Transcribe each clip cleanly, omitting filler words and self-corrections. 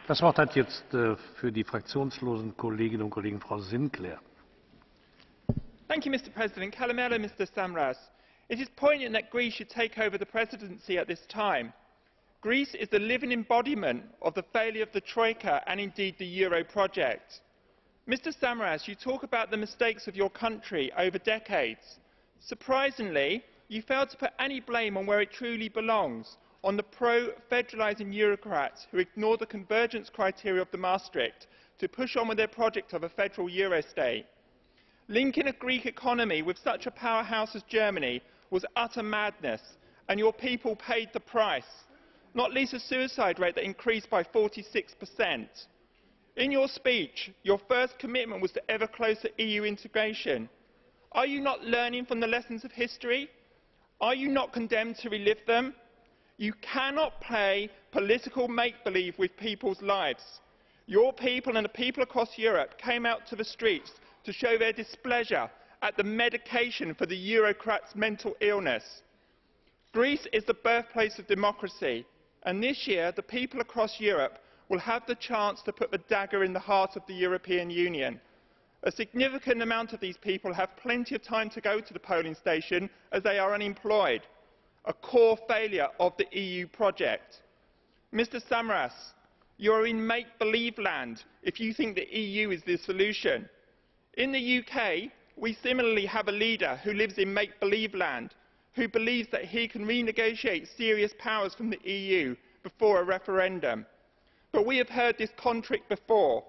Das Wort hat jetzt für die fraktionslosen Kolleginnen und Kollegen Frau Sinclaire. Thank you, Mr. President. Kalamela, Mr. Samras. It is poignant that Greece should take over the presidency at this time. Greece is the living embodiment of the failure of the Troika and indeed the Euro project. Mr. Samras, you talk about the mistakes of your country over decades. Surprisingly, you failed to put any blame on where it truly belongs, on the pro-federalising Eurocrats who ignore the convergence criteria of the Maastricht to push on with their project of a federal Euro state. Linking a Greek economy with such a powerhouse as Germany was utter madness, and your people paid the price, not least a suicide rate that increased by 46%. In your speech, your first commitment was to ever closer EU integration. Are you not learning from the lessons of history? Are you not condemned to relive them? You cannot play political make-believe with people's lives. Your people and the people across Europe came out to the streets to show their displeasure at the medication for the Eurocrats' mental illness. Greece is the birthplace of democracy, and this year the people across Europe will have the chance to put the dagger in the heart of the European Union. A significant amount of these people have plenty of time to go to the polling station as they are unemployed, a core failure of the EU project. Mr. Samras, you are in make-believe land if you think the EU is the solution. In the UK, we similarly have a leader who lives in make-believe land, who believes that he can renegotiate serious powers from the EU before a referendum. But we have heard this con trick before.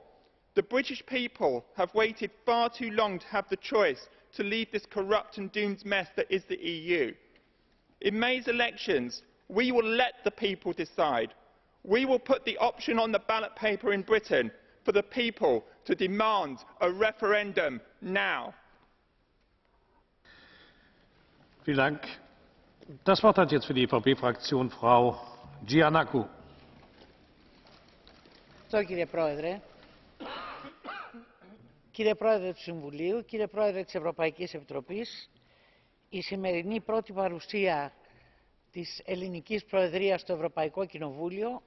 The British people have waited far too long to have the choice to leave this corrupt and doomed mess that is the EU. In May's elections, we will let the people decide. We will put the option on the ballot paper in Britain for the people to demand a referendum now. Vielen Dank. Das Wort hat jetzt für die EVP-Fraktion Frau Giannakou. Κύριε Πρόεδρε. Κύριε Πρόεδρε του Συμβουλίου, κύριε Πρόεδρε της Ευρωπαϊκής Επιτροπής, η σημερινή πρώτη παρουσία της ελληνικής Προεδρίας στο Ευρωπαϊκό Κοινοβούλιο